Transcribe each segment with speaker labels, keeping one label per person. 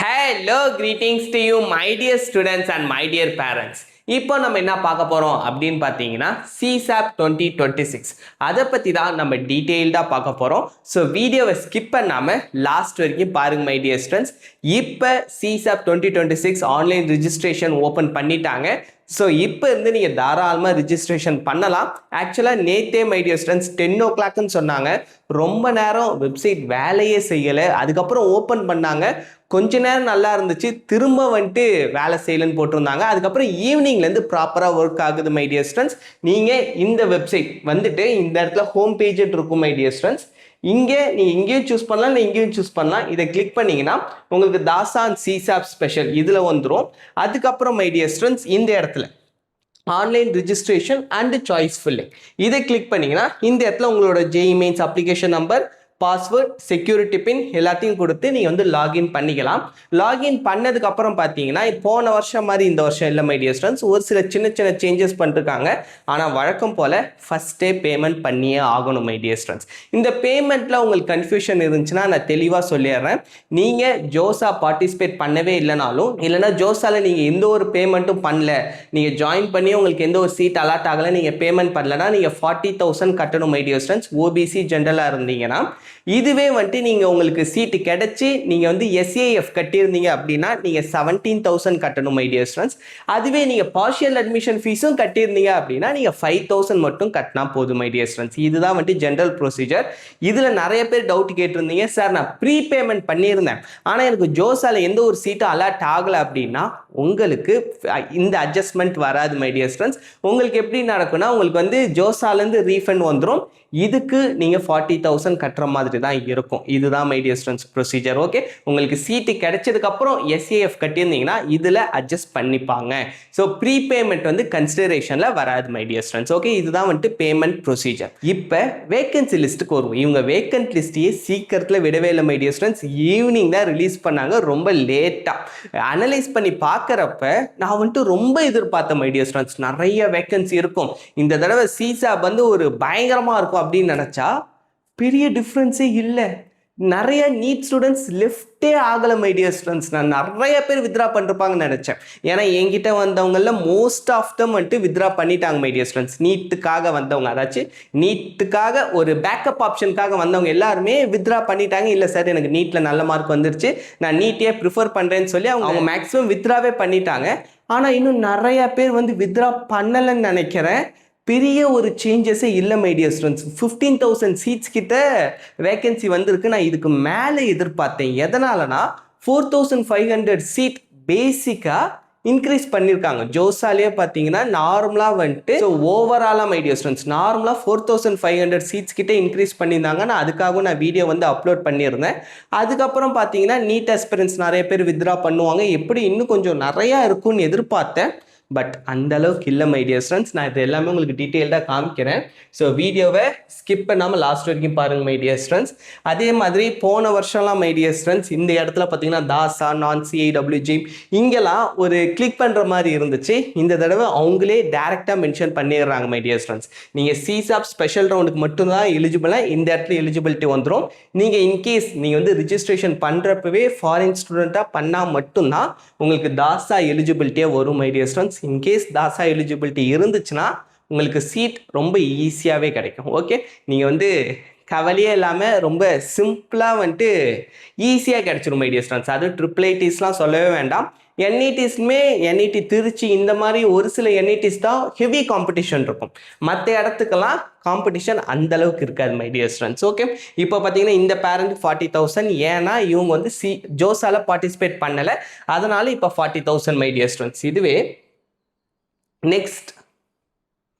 Speaker 1: Hello, greetings to you, my dear students and my dear parents. இப்போ நம்ம என்ன பார்க்க போறோம் அப்படின்னு பார்த்தீங்கன்னா CSAP 2026 அதை பற்றி தான் நம்ம டீட்டெயில்டாக பார்க்க போகிறோம். ஸோ வீடியோவை ஸ்கிப் பண்ணாமல் லாஸ்ட் வரைக்கும் பாருங்க மை டியர் ஸ்டூடெண்ட்ஸ். இப்போ CSAP 2026 ஆன்லைன் ரிஜிஸ்ட்ரேஷன் ஓப்பன் பண்ணிட்டாங்க. ஸோ இப்போ இருந்து நீங்கள் தாராளமாக ரிஜிஸ்ட்ரேஷன் பண்ணலாம். ஆக்சுவலாக நேற்றே மை டியர் ஸ்டூடெண்ட்ஸ் 10 o'clockன்னு சொன்னாங்க. ரொம்ப நேரம் வெப்சைட் வேலையே செய்யலை. அதுக்கப்புறம் ஓப்பன் பண்ணாங்க. கொஞ்ச நேரம் நல்லா இருந்துச்சு, திரும்ப வந்துட்டு வேலை செய்யலன்னு போட்டிருந்தாங்க. அதுக்கப்புறம் ஈவினிங்லேருந்து ப்ராப்பராக ஒர்க் ஆகுது மை டியர் ஸ்டூடெண்ட்ஸ். நீங்கள் இந்த வெப்சைட் வந்துட்டு இந்த இடத்துல ஹோம் பேஜ் இருக்கும் மை டியர் ஸ்டூடெண்ட்ஸ். இங்கே நீங்கள் இங்கேயும் சூஸ் பண்ணலாம், இல்லை இங்கேயும் சூஸ் பண்ணலாம். இதை கிளிக் பண்ணிங்கன்னா உங்களுக்கு தாசான் CSAP ஸ்பெஷல் இதில் வந்துடும். அதுக்கப்புறம் மை டியர் ஸ்டூடெண்ட்ஸ் இந்த இடத்துல online registration and choice filling இதை கிளிக் பண்ணிங்கன்னா இந்த இடத்துல உங்களோட JEE mains application number, password, security பின் எல்லாத்தையும் கொடுத்து நீங்கள் வந்து லாகின் பண்ணிக்கலாம். லாகின் பண்ணதுக்கு அப்புறம் பார்த்தீங்கன்னா போன வருஷம் மாதிரி இந்த வருஷம் இல்லை மை டியர் ஸ்டூடெண்ட்ஸ், ஒரு சில சின்ன சின்ன சேஞ்சஸ் பண்ணிருக்காங்க. ஆனால் வழக்கம் போல் ஃபஸ்ட்டே பேமெண்ட் பண்ணியே ஆகணும் மை டியர் ஸ்டூடெண்ட்ஸ். இந்த பேமெண்ட்டில் உங்களுக்கு கன்ஃபியூஷன் இருந்துச்சுன்னா நான் தெளிவாக சொல்லிடுறேன். நீங்கள் ஜோசா பார்ட்டிசிபேட் பண்ணவே இல்லைனாலும், இல்லைனா ஜோசாவில் நீங்கள் எந்த ஒரு பேமெண்ட்டும் பண்ணல, நீங்கள் ஜாயின் பண்ணி உங்களுக்கு எந்த ஒரு சீட் அலாட் ஆகலை, நீங்கள் பேமெண்ட் பண்ணலன்னா நீங்கள் 40,000 கட்டணும் மை டியர் ஸ்டூடெண்ட்ஸ். OBC ஜென்ரலாக இருந்தீங்கன்னா. இதுவே வந்துட்டு நீங்கள் உங்களுக்கு சீட்டு கிடைச்சி நீங்கள் வந்து SAF கட்டியிருந்தீங்க அப்படின்னா நீங்கள் 17,000 கட்டணும் மை டியர் ஸ்டூடெண்ட்ஸ். அதுவே நீங்கள் பார்ஷியல் அட்மிஷன் ஃபீஸும் கட்டியிருந்தீங்க அப்படின்னா நீங்கள் 5,000 மட்டும் கட்டினா போதும் மை டியர் ஸ்டூடெண்ட்ஸ். இதுதான் வந்துட்டு ஜென்ரல் ப்ரொசீஜர். இதில் நிறைய பேர் டவுட் கேட்டிருந்தீங்க, சார் நான் ப்ரீ பேமெண்ட் பண்ணியிருந்தேன் ஆனால் எனக்கு ஜோசால எந்த ஒரு சீட்டும் அலாட் ஆகலை அப்படின்னா உங்களுக்கு இந்த அட்ஜஸ்ட்மெண்ட் வராது மை டியர் ஸ்டூடெண்ட்ஸ். உங்களுக்கு எப்படி நடக்கும்னா உங்களுக்கு வந்து ஜோசாலேருந்து ரீஃபண்ட் வந்துடும். இதுக்கு நீங்கள் 40,000 கட்டுற மாதிரி தான் இருக்கும். இதுதான் my dear students procedure. Okay, உங்களுக்கு சீட்டு கிடைச்சதுக்கப்புறம் SAF கட்டியிருந்தீங்கன்னா இதில் அட்ஜஸ்ட் பண்ணிப்பாங்க. ஸோ ப்ரீ பேமெண்ட் வந்து கன்சிடரேஷனில் வராது மை டியர் ஸ்டூடெண்ட்ஸ். ஓகே, இதுதான் வந்துட்டு பேமெண்ட் ப்ரொசீஜர். இப்போ வேகன்சி லிஸ்ட்டுக்கு வருவோம். இவங்க வேகன்ட் லிஸ்ட்டையே சீக்கிரத்தில் விடவே இல்லை மை டியர் ஸ்டூடெண்ட்ஸ். ஈவினிங் தான் ரிலீஸ் பண்ணாங்க, ரொம்ப லேட்டாக. அனலைஸ் பண்ணி பார்க்குறப்ப நான் வந்துட்டு ரொம்ப எதிர்பார்த்தேன் மை டியர் ஸ்டூடெண்ட்ஸ், நிறைய வேகன்சி இருக்கும் இந்த தடவை, CSAP வந்து ஒரு பயங்கரமாக இருக்கும் அப்படின்னு நினச்சா பெரிய டிஃப்ரென்ஸே இல்லை. நிறைய நீட் ஸ்டூடெண்ட்ஸ் லெஃப்டே ஆகலை மை டியர் ஸ்டூடெண்ட்ஸ். நான் நிறைய பேர் வித்ரா பண்ணிருப்பாங்கன்னு நினச்சேன். ஏன்னா என்கிட்ட வந்தவங்கள மோஸ்ட் ஆஃப் தம் வந்துட்டு வித்ரா பண்ணிட்டாங்க மை டியர் ஸ்டூடெண்ட்ஸ். நீட்டுக்காக வந்தவங்க, அதாச்சும் நீட்டுக்காக ஒரு பேக்கப் ஆப்ஷனுக்காக வந்தவங்க எல்லாருமே வித்ரா பண்ணிட்டாங்க. இல்லை சார் எனக்கு நீட்டில் நல்ல மார்க் வந்துருச்சு, நான் நீட்டே ப்ரிஃபர் பண்ணுறேன்னு சொல்லி அவங்க மேக்ஸிமம் வித்ராவே பண்ணிட்டாங்க. ஆனால் இன்னும் நிறைய பேர் வந்து வித்ரா பண்ணலைன்னு நினைக்கிறேன். பெரிய ஒரு சேஞ்சஸே இல்லை மை டியர் ஸ்டூடெண்ட்ஸ். 15,000 சீட்ஸ் கிட்ட வேகன்சி வந்திருக்கு. நான் இதுக்கு மேலே எதிர்பார்த்தேன். எதனாலனா 4,500 சீட் பேசிக்காக இன்க்ரீஸ் பண்ணியிருக்காங்க. ஜோசாலேயே பார்த்தீங்கன்னா நார்மலாக வந்துட்டு ஓவராலாக மை டியர் ஸ்டூடெண்ட்ஸ் நார்மலாக 4,500 சீட்ஸ் கிட்ட இன்க்ரீஸ் பண்ணியிருந்தாங்க. நான் அதுக்காக நான் வீடியோ வந்து அப்லோட் பண்ணியிருந்தேன். அதுக்கப்புறம் பார்த்தீங்கன்னா நீட் ஆஸ்பிரன்ஸ் நிறைய பேர் வித்ரா பண்ணுவாங்க, எப்படி இன்னும் கொஞ்சம் நிறையா இருக்கும்னு எதிர்பார்த்தேன். பட் அந்த அளவுக்கு இல்லை மை டியர் ஸ்டூடெண்ட்ஸ். நான் இது எல்லாமே உங்களுக்கு டீட்டெயில்டாக காமிக்கிறேன். ஸோ வீடியோவை ஸ்கிப் பண்ணாமல் லாஸ்ட் வரைக்கும் பாருங்கள் மை டியர் ஸ்டூடெண்ட்ஸ். அதே மாதிரி போன வருஷம்லாம் மை டியர் ஸ்டூடெண்ட்ஸ் இந்த இடத்துல பார்த்தீங்கன்னா தாசா, நான் CIWG இங்கெல்லாம் ஒரு கிளிக் பண்ணுற மாதிரி இருந்துச்சு. இந்த தடவை அவங்களே டேரெக்டாக மென்ஷன் பண்ணிடுறாங்க மை டியர் ஸ்டூடெண்ட்ஸ். நீங்கள் CSAP ஸ்பெஷல் ரவுண்டுக்கு மட்டும்தான் எலிஜிபிளாக இந்த இடத்துல எலிஜிபிலிட்டி வந்துடும். நீங்கள் இன்கேஸ் நீங்கள் வந்து ரிஜிஸ்ட்ரேஷன் பண்ணுறப்பவே ஃபாரின் ஸ்டூடெண்ட்டாக பண்ணால் மட்டும்தான் உங்களுக்கு தாசா எலிஜிபிலிட்டியாக வரும் my dear students. In case DASA eligibility இருந்துச்சுன்னா உங்களுக்கு சீட் ரொம்ப ஈஸியாகவே கிடைக்கும். ஓகே, நீங்கள் வந்து கவலையே இல்லாமல் ரொம்ப சிம்பிளாக வந்துட்டு ஈஸியாக கிடைச்சிடும் மை டியர் ஸ்டூடெண்ட்ஸ். அது IIITஸ்லாம் சொல்லவே வேண்டாம். NETஸ்மே NET திருச்சி இந்த மாதிரி ஒரு சில NETs தான் ஹெவி காம்படிஷன் இருக்கும். மற்ற இடத்துக்கெல்லாம் காம்படிஷன் அந்த அளவுக்கு இருக்காது மை டியர் ஸ்டூடெண்ட்ஸ். ஓகே, இப்போ பார்த்தீங்கன்னா இந்த பேரண்ட் 40,000, ஏன்னா இவங்க வந்து ஜோசால பார்ட்டிசிபேட் பண்ணலை, அதனால இப்போ 40,000 மை டியர் ஸ்டூடெண்ட்ஸ். இதுவே நெக்ஸ்ட்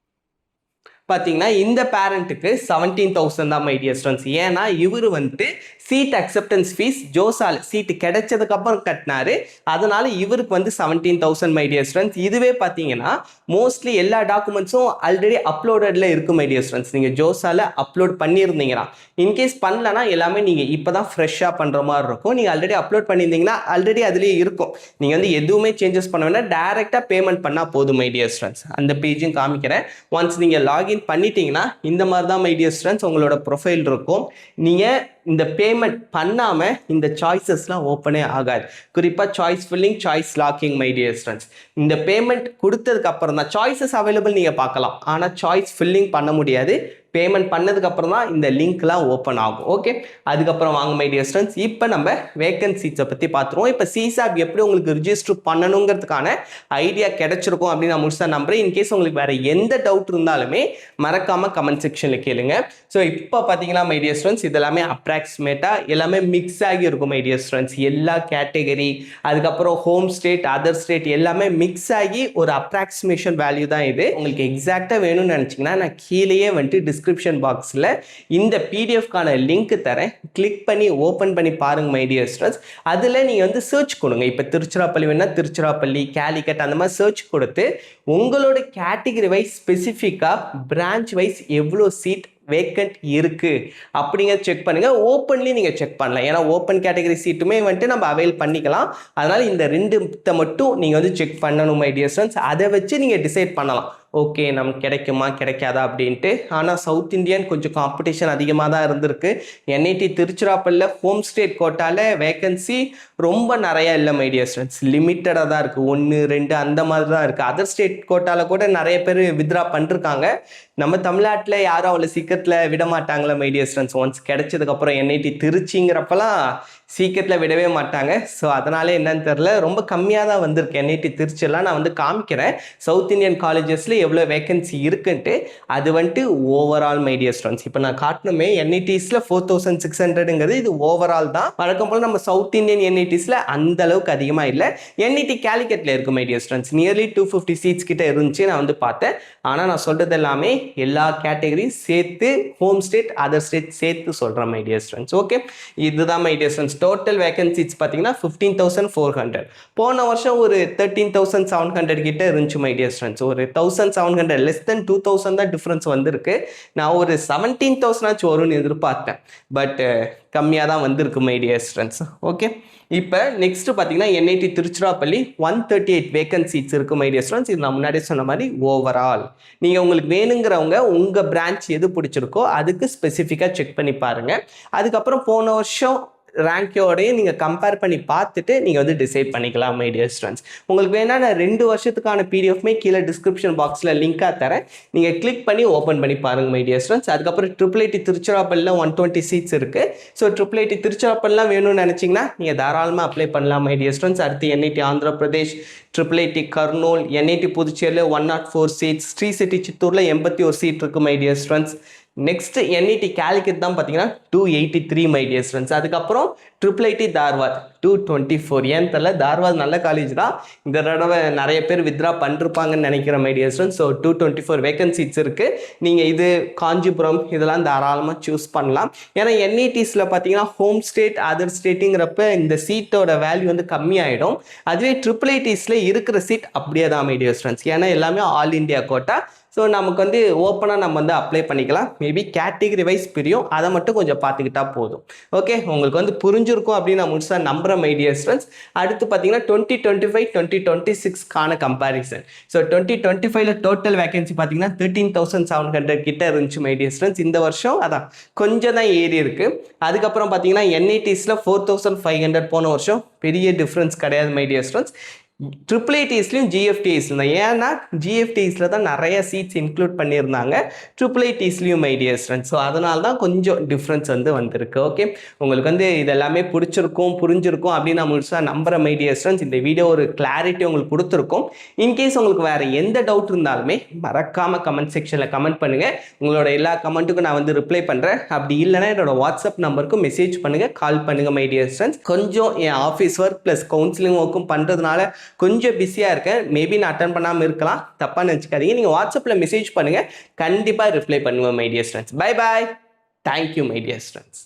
Speaker 1: பார்த்தீங்கன்னா இந்த பேரண்ட்டுக்கு 17,000 தான் மை டியர் ஸ்டூடெண்ட்ஸ். ஏன்னா இவர் வந்துட்டு சீட் அக்செப்டன்ஸ் ஃபீஸ் ஜோசால் சீட்டு கிடைச்சதுக்கப்புறம் கட்டினாரு, அதனால இவருக்கு வந்து 17,000 மை டியர் ஸ்டூடெண்ட்ஸ். இதுவே பார்த்தீங்கன்னா மோஸ்ட்லி எல்லா டாக்குமெண்ட்ஸும் ஆல்ரெடி அப்லோடடில் இருக்கும் மை டியர் ஸ்டூடெண்ட்ஸ். நீங்கள் ஜோசால அப்லோட் பண்ணியிருந்தீங்கன்னா, இன்கேஸ் பண்ணலன்னா எல்லாமே நீங்கள் இப்போ தான் ஃப்ரெஷ்ஷாக பண்ணுற மாதிரி இருக்கும். நீங்கள் ஆல்ரெடி அப்லோட் பண்ணியிருந்தீங்கன்னா ஆல்ரெடி அதுலேயே இருக்கும். நீங்கள் வந்து எதுவுமே சேஞ்சஸ் பண்ண வேண்டாம், டேரெக்டாக பேமெண்ட் பண்ணால் போதும் மை டியர் ஸ்டூடெண்ட்ஸ். அந்த பேஜும் காமிக்கிறேன். ஒன்ஸ் நீங்கள் லாகின் பண்ணிட்டீங்கன்னா இந்த மாதிரி தான் மை டியர் ஸ்டூடெண்ட்ஸ் உங்களோட ப்ரொஃபைல் இருக்கும். நீங்கள் இந்த பேமெண்ட் பண்ணாமல் இந்த சாய்ஸஸ்லாம் ஓப்பனே ஆகாது. குறிப்பாக choice filling, choice locking my dear students. இந்த பேமெண்ட் கொடுத்ததுக்கு அப்புறம் தான் சாய்ஸஸ் அவைலபிள் நீங்கள் பார்க்கலாம், ஆனால் சாய்ஸ் ஃபில்லிங் பண்ண முடியாது. பேமெண்ட் பண்ணதுக்கு அப்புறம் தான் இந்த லிங்க்லாம் ஓப்பன் ஆகும். ஓகே, அதுக்கப்புறம் வாங்க மை டியர் ஸ்டூடெண்ட்ஸ், இப்போ நம்ம வேகன்சிஸை பற்றி பார்த்துருவோம். இப்போ சிசாப் எப்படி உங்களுக்கு ரிஜிஸ்டர் பண்ணணுங்கிறதுக்கான ஐடியா கிடைச்சிருக்கும் அப்படின்னு நான் முழுசாக நம்புறேன். இன்கேஸ் உங்களுக்கு வேறு எந்த டவுட் இருந்தாலுமே மறக்காமல் கமெண்ட் செக்ஷனில் கேளுங்க. ஸோ இப்போ பார்த்தீங்கன்னா மை டியர் ஸ்டூடெண்ட்ஸ், இதெல்லாமே அப்ராக்சிமேட்டாக எல்லாமே மிக்ஸ் ஆகி இருக்கும் மை டியர் ஸ்டூடெண்ட்ஸ். எல்லா கேட்டகரி, அதுக்கப்புறம் ஹோம் ஸ்டேட், அதர் ஸ்டேட் எல்லாமே மிக்ஸ் ஆகி ஒரு அப்ராக்சிமேஷன் வேல்யூ தான் இது. உங்களுக்கு எக்ஸாக்டாக வேணும்னு நினச்சிங்கன்னா நான் கீழேயே வந்துட்டு டிஸ்கிரிப்ஷன் பாக்ஸில் இந்த பிடிஎஃப்கான லிங்க் தரேன். கிளிக் பண்ணி ஓப்பன் பண்ணி பாருங்க மை டியர் ஸ்டூடெண்ட்ஸ். அதில் நீங்கள் வந்து சர்ச் கொடுங்க. இப்போ திருச்சிராப்பள்ளி வேணா திருச்சிராப்பள்ளி, கேலிக்கட் அந்த மாதிரி சர்ச் கொடுத்து உங்களோட கேட்டகரி வைஸ் ஸ்பெசிஃபிக்காக பிரான்ச் வைஸ் எவ்வளோ சீட் வேக்கண்ட் இருக்கு அப்படிங்கிறத செக் பண்ணுங்க. ஓப்பன்லி நீங்க செக் பண்ணலாம், ஏன்னா ஓப்பன் கேட்டகரி சீட்டுமே வந்துட்டு நம்ம அவைல் பண்ணிக்கலாம். அதனால இந்த ரெண்டு மட்டும் நீங்க வந்து செக் பண்ணணும் மை டியர் ஸ்டூடெண்ட்ஸ். அதை வச்சு நீங்க டிசைட் பண்ணலாம், ஓகே நமக்கு கிடைக்குமா கிடைக்காதா அப்படின்ட்டு. ஆனால் சவுத் இந்தியன் கொஞ்சம் காம்படிஷன் அதிகமாக தான் இருந்திருக்கு. என்ஐடி திருச்சிராப்பள்ளியில் ஹோம் ஸ்டேட் கோட்டாவில் வேகன்சி ரொம்ப நிறையா இல்லை மை டியர் ஸ்டூடெண்ட்ஸ், லிமிட்டடாக தான் இருக்குது, 1, 2 அந்த மாதிரி தான் இருக்குது. அதர் ஸ்டேட் கோட்டாவில் கூட நிறைய பேர் வித்ரா பண்ணிருக்காங்க. நம்ம தமிழ்நாட்டில் யாரும் அவ்வளோ சீக்கிரத்தில் விட மாட்டாங்களே மை டியர் ஸ்டூடெண்ட்ஸ். ஒன்ஸ் கிடைச்சதுக்கப்புறம் என்ஐடி திருச்சிங்கிறப்பெல்லாம் சீக்கிரத்தில் விடவே மாட்டாங்க. ஸோ அதனால என்னன்னு தெரில, ரொம்ப கம்மியாக தான் வந்திருக்கு என்ஐடி திருச்சியெல்லாம். நான் வந்து காமிக்கிறேன் சவுத் இந்தியன் காலேஜஸில் எவ்வளோ வேகன்சி இருக்குன்ட்டு. அது வந்துட்டு ஓவரால் மை டியர் ஸ்டூடெண்ட்ஸ். இப்போ நான் காட்டணுமே என்ஐடிஸில் 4600ங்கிறது இது ஓவரால் தான். வழக்கம் போல் நம்ம சவுத் இந்தியன் என்ஐடிஸில் அந்த அளவுக்கு அதிகமாக இல்லை. என்ஐடி கேலிக்கட்டில் இருக்கும் my dear students, nearly 250 seats கிட்ட இருந்துச்சு நான் வந்து பார்த்தேன். ஆனால் நான் சொல்கிறது எல்லாமே எல்லா கேட்டகரியும் சேர்த்து, ஹோம் ஸ்டேட் அதர் ஸ்டேட் சேர்த்து சொல்கிறேன் மை டியர் ஸ்டூடெண்ட்ஸ். ஓகே, இதுதான் my dear students. Total vacancies பார்த்தீங்கன்னா 15,400. போன வருஷம் ஒரு 13,700 கிட்ட இருந்துச்சு மை டியர் ஸ்டூடெண்ட்ஸ். ஒரு 1,700 லெஸ் தென் 2,000 தான் டிஃப்ரென்ஸ் வந்திருக்கு. நான் ஒரு 17,000 வரும்னு எதிர்பார்த்தேன், பட் கம்மியாக தான் வந்திருக்கு மை டியர் ஸ்டூடெண்ட்ஸ். ஓகே, இப்போ நெக்ஸ்ட் பார்த்தீங்கன்னா என்ஐடி திருச்சிராப்பள்ளி 138 வேகன்சிஸ் இருக்கு மை டியர் ஸ்டூடெண்ட்ஸ். இது நான் முன்னாடி சொன்ன மாதிரி ஓவரால். நீங்கள் உங்களுக்கு வேணுங்கிறவங்க உங்கள் பிரான்ச் எது பிடிச்சிருக்கோ அதுக்கு ஸ்பெசிஃபிக்காக செக் பண்ணி பாருங்கள். அதுக்கப்புறம் போன வருஷம் ரேங்கோடையும் நீங்கள் கம்பேர் பண்ணி பார்த்துட்டு நீங்கள் வந்து டிசைட் பண்ணிக்கலாம் மை டியர் ஸ்டூடெண்ட்ஸ். உங்களுக்கு வேணா நான் 2 வருஷத்துக்கான பிடிஎஃப்மே கீழே டிஸ்கிரிப்ஷன் பாக்ஸில் லிங்காக தரேன், நீங்கள் கிளிக் பண்ணி ஓப்பன் பண்ணி பாருங்கள் மை டியர் ஸ்டூடெண்ட்ஸ். அதுக்கப்புறம் IIIT திருச்சிராப்பள்ளியில் 120 சீட்ஸ் இருக்குது. ஸோ IIIT திருச்சிராப்பள்ளிலாம் வேணும்னு நினச்சிங்கன்னா நீங்கள் தாராளமாக அப்ளை பண்ணலாம் மை டியர் ஸ்டூடெண்ட்ஸ். அடுத்து NIT Andhra Pradesh, IIIT Kurnool, NIT புதுச்சேரியில் 104 சீட்ஸ், ஸ்ரீ சிட்டி சித்தூரில் 81 சீட் இருக்குது my dear students. Next NIT Calicut தான் பார்த்தீங்கன்னா 283 மை டியர் ஸ்டூடெண்ட்ஸ். அதுக்கப்புறம் IIIT தார்வாத் 224. ஏன் தெரியல, தார்வாத் நல்ல காலேஜ் தான், இந்த தடவை நிறைய பேர் வித்ரா பண்ணிருப்பாங்கன்னு நினைக்கிறேன் my dear students. So 224 vacancies இருக்குது. நீங்கள் இது காஞ்சிபுரம் இதெல்லாம் தாராளமாக சூஸ் பண்ணலாம். ஏன்னா என்ஐடிஸில் பார்த்தீங்கன்னா ஹோம் ஸ்டேட் அதர் ஸ்டேட்டுங்கிறப்ப இந்த சீட்டோட வேல்யூ வந்து கம்மியாயிடும். அதுவே IIITஸில் இருக்கிற சீட் அப்படியே தான் மை டியர் ஸ்டூடெண்ட்ஸ், ஏன்னா எல்லாமே ஆல் இண்டியா கோட்டா. ஸோ நமக்கு வந்து ஓப்பனாக நம்ம வந்து அப்ளை பண்ணிக்கலாம். மேபி கேட்டகரி வைஸ் பிரியும், அதை மட்டும் கொஞ்சம் பார்த்துக்கிட்டா போதும். ஓகே, உங்களுக்கு வந்து புரிஞ்சிருக்கும் அப்படின்னு நான் முழுசாக நம்புகிறேன் மை டியர் ஸ்டூடெண்ட்ஸ். அடுத்து பார்த்தீங்கன்னா 2025 2026க்கான கம்பேரிசன். ஸோ 2025ல் டோட்டல் வேகன்சி பார்த்தீங்கன்னா 13,700 கிட்ட இருந்துச்சு மை டியர் ஸ்டூடெண்ட்ஸ். இந்த வருஷம் அதான் கொஞ்சம் தான் ஏறி இருக்கு. அதுக்கப்புறம் பார்த்தீங்கன்னா என்ஐடிஸில் 4,500 போன வருஷம், பெரிய டிஃப்ரென்ஸ் கிடையாது மை டியர் ஸ்டூடெண்ட்ஸ். IIITஸ்லையும் GFTஸ்லையும் தான், ஏன்னா GFTஸில் தான் நிறைய சீட்ஸ் இன்க்ளூட் பண்ணியிருந்தாங்க, IIITஸ்லையும் மை டியர் ஸ்டூடெண்ட்ஸ். ஸோ அதனால தான் கொஞ்சம் டிஃப்ரென்ஸ் வந்து வந்திருக்கு. ஓகே, உங்களுக்கு வந்து இதெல்லாமே பிடிச்சிருக்கும் புரிஞ்சிருக்கும் அப்படின்னு நான் முழுசாக நம்புகிறேன் மை டியர் ஸ்டூடெண்ட்ஸ். இந்த வீடியோ ஒரு கிளாரிட்டி உங்களுக்கு கொடுத்துருக்கும். இன்கேஸ் உங்களுக்கு வேறு எந்த டவுட் இருந்தாலுமே மறக்காமல் கமெண்ட் செக்ஷனில் கமெண்ட் பண்ணுங்கள். உங்களோட எல்லா கமெண்ட்டுக்கும் நான் வந்து ரிப்ளை பண்ணுறேன். அப்படி இல்லைனா என்னோட வாட்ஸ்அப் நம்பருக்கு மெசேஜ் பண்ணுங்கள், கால் பண்ணுங்கள் மை டியர் ஸ்டூடெண்ட்ஸ். கொஞ்சம் என் ஆஃபீஸ் ஒர்க் ப்ளஸ் கவுன்சிலிங் ஒர்க்கும் பண்ணுறதுனால கொஞ்சம் பிஸியாக இருக்கேன். மேபி நான் அட்டன் பண்ணாமல் இருக்கலாம், தப்பாக நினச்சிக்காதீங்க. நீங்கள் வாட்ஸ்அப்பில் மெசேஜ் பண்ணுங்கள், கண்டிப்பாக ரிப்ளை பண்ணுவேன் my dear students. Bye bye, thank you my dear students.